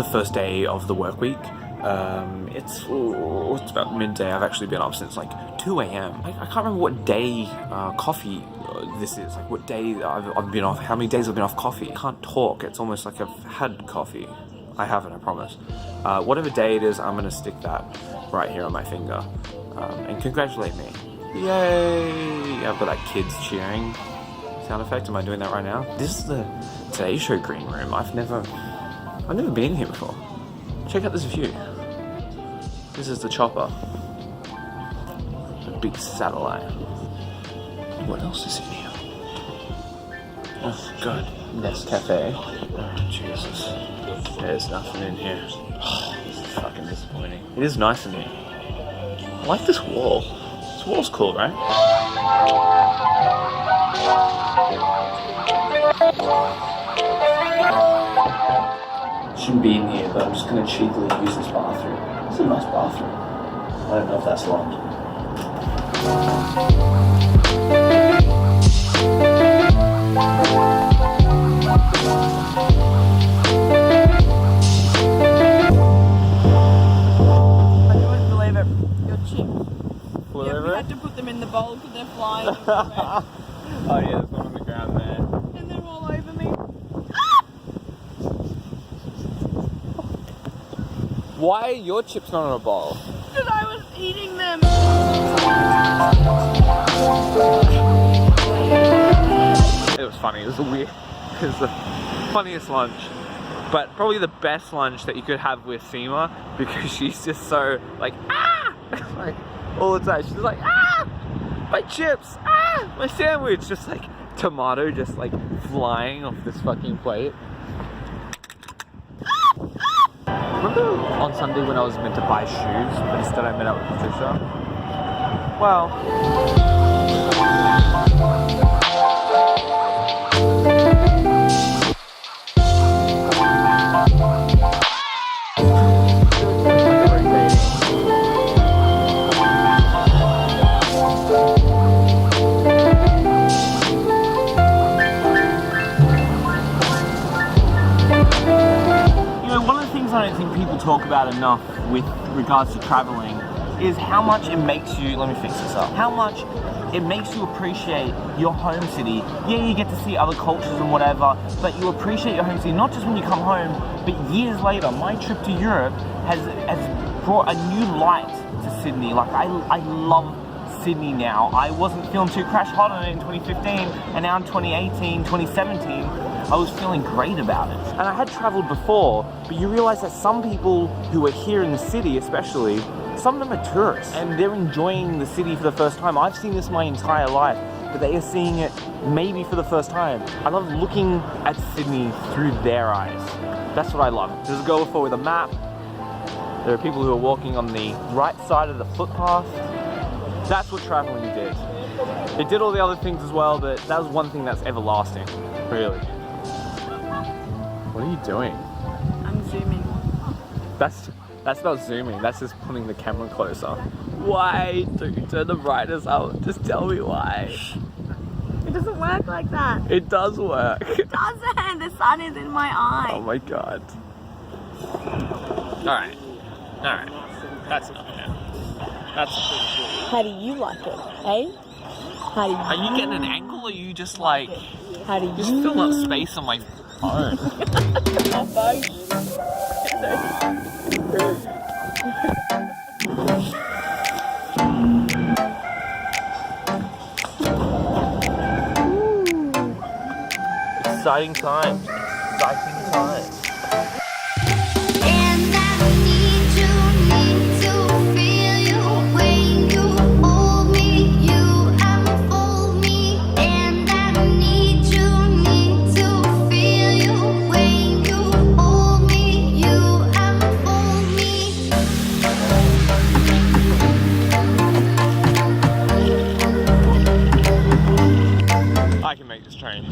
the first day of the work week. It's about midday. I've actually been up since like 2 a.m. I can't remember what day coffee this is. Like what day I've been off. How many days I've been off coffee. I can't talk. It's almost like I've had coffee. I haven't, I promise. Whatever day it is, I'm gonna stick that right here on my finger and congratulate me. Yay! I've got that kids cheering sound effect. Am I doing that right now? This is the Today Show green room. I've never been here before. Check out this view. This is the chopper. A big satellite. What else is in here? Oh god. Nescafe. Oh Jesus. There's nothing in here. Oh, this is fucking disappointing. It is nice in here. I like this wall. This wall's cool, right? Shouldn't be in here, but I'm just gonna cheekily use this bathroom. It's a nice bathroom. I don't know if that's locked. I wouldn't believe it. Your chips. Flew Yeah, over we it? had to put them in the bowl because they're flying everywhere. Oh yeah, there's one on the ground there. And they're all over me. Why are your chips not in a bowl? Because I was eating them. It was funny. It was the funniest lunch, but probably the best lunch that you could have with Seema because she's just so like like all the time. She's like my chips, my sandwich, just like tomato just like flying off this fucking plate. Remember on Sunday when I was meant to buy shoes, but instead I met up with Patricia? Well, I don't think people talk about enough with regards to traveling is how much it makes you, let me fix this up, how much it makes you appreciate your home city. Yeah, you get to see other cultures and whatever, but you appreciate your home city, not just when you come home, but years later. My trip to Europe has brought a new light to Sydney. Like, I love Sydney now. I wasn't feeling too crash hot on it in 2015, and now in 2018, 2017, I was feeling great about it. And I had traveled before, but you realize that some people who are here in the city especially, some of them are tourists and they're enjoying the city for the first time. I've seen this my entire life, but they are seeing it maybe for the first time. I love looking at Sydney through their eyes. That's what I love. There's a girl before with a map. There are people who are walking on the right side of the footpath. That's what traveling did. It did all the other things as well, but that was one thing that's everlasting, really. What are you doing? I'm zooming. That's not zooming, that's just putting the camera closer. Why don't you turn the brightness up? Just tell me why. It doesn't work like that. It does work. It doesn't. The sun is in my eye. Oh my god. Alright. That's enough now. That's How do you like it, eh? How do you Are you getting an angle or are you just like How do you just filling up space on my phone? Exciting times. Exciting times. I can make this train.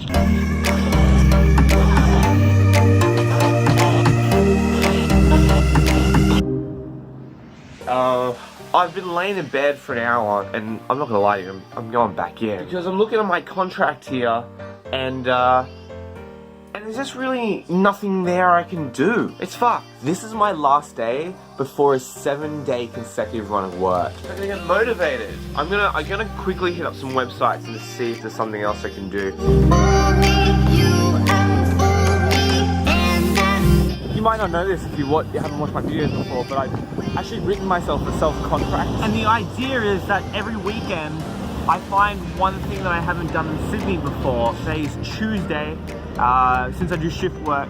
I've been laying in bed for an hour and I'm not gonna lie to you, I'm going back in. Because I'm looking at my contract here and And there's just really nothing there I can do. It's fucked. This is my last day before a 7-day consecutive run of work. I'm gonna get motivated. I'm gonna quickly hit up some websites and just see if there's something else I can do. You might not know this if you haven't watched my videos before, but I've actually written myself a self-contract. And the idea is that every weekend I find one thing that I haven't done in Sydney before. Today's Tuesday. Since I do shift work,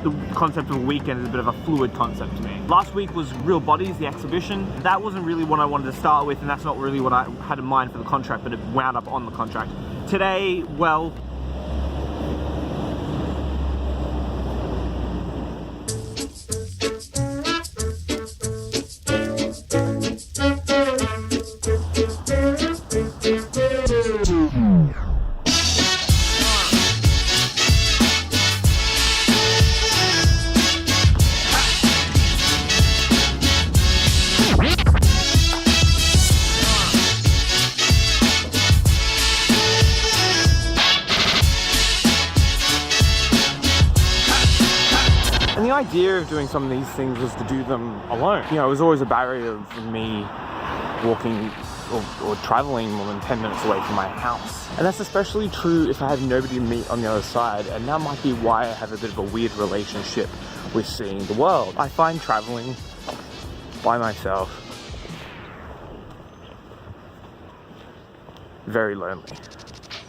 the concept of a weekend is a bit of a fluid concept to me. Last week was Real Bodies, the exhibition. That wasn't really what I wanted to start with, and that's not really what I had in mind for the contract, but it wound up on the contract. Today, well, and the idea of doing some of these things was to do them alone. You know, it was always a barrier for me walking or traveling more than 10 minutes away from my house. And that's especially true if I have nobody to meet on the other side, and that might be why I have a bit of a weird relationship with seeing the world. I find traveling by myself very lonely.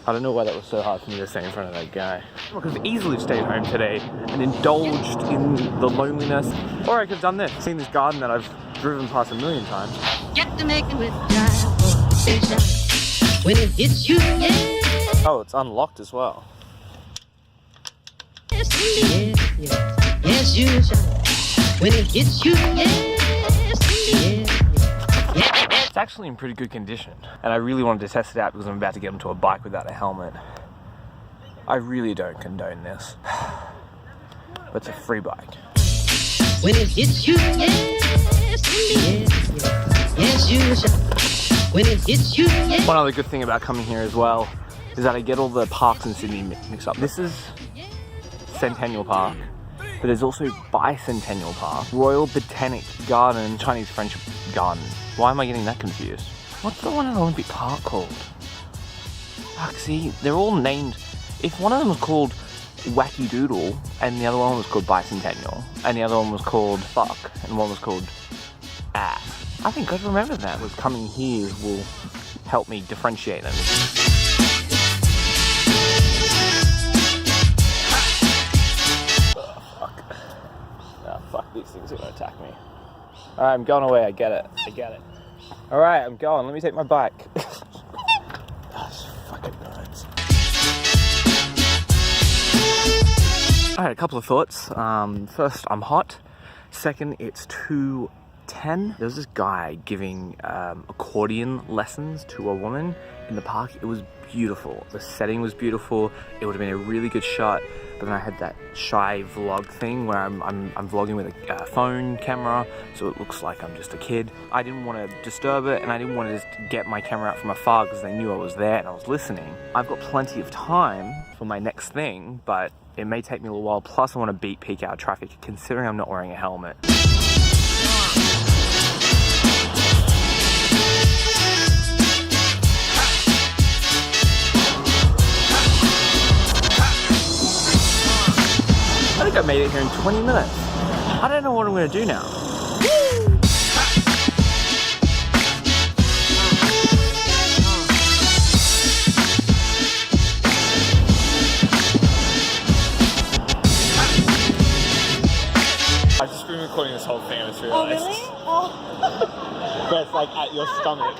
I don't know why that was so hard for me to say in front of that guy. I could have easily stayed home today and indulged in the loneliness, or I could have done this, seen this garden that I've driven past a million times. Get to make it with when it hits you, yeah. Oh, it's unlocked as well. Yes, yes, you shall. When it hits you, yes, It's actually in pretty good condition, and I really wanted to test it out because I'm about to get onto a bike without a helmet. I really don't condone this, but it's a free bike. when it hits you, yes, you shall. When it hits you, yes. One other good thing about coming here as well is that I get all the parks in Sydney mixed up. This is Centennial Park, but there's also Bicentennial Park, Royal Botanic Garden, Chinese Friendship Garden. Why am I getting that confused? What's the one in Olympic Park called? Fuck, see, they're all named. If one of them was called Wacky Doodle, and the other one was called Bicentennial, and the other one was called Fuck, and one was called Ass, I think I'd remember that. Was coming here will help me differentiate them. Fuck, these things are gonna attack me. Alright, I'm going away, I get it. Alright, I'm going, let me take my bike. That's fucking nuts. I had a couple of thoughts. First, I'm hot. Second, it's 2:10. There was this guy giving accordion lessons to a woman in the park. It was beautiful. The setting was beautiful. It would have been a really good shot. But then I had that shy vlog thing where I'm vlogging with a phone camera, so it looks like I'm just a kid. I didn't want to disturb it, and I didn't want to just get my camera out from afar because they knew I was there and I was listening. I've got plenty of time for my next thing, but it may take me a little while. Plus, I want to beat peak hour traffic, considering I'm not wearing a helmet. I think I made it here in 20 minutes. I don't know what I'm going to do now. I've just been recording this whole thing, I just realized. Oh, really? Oh. But it's like at your stomach.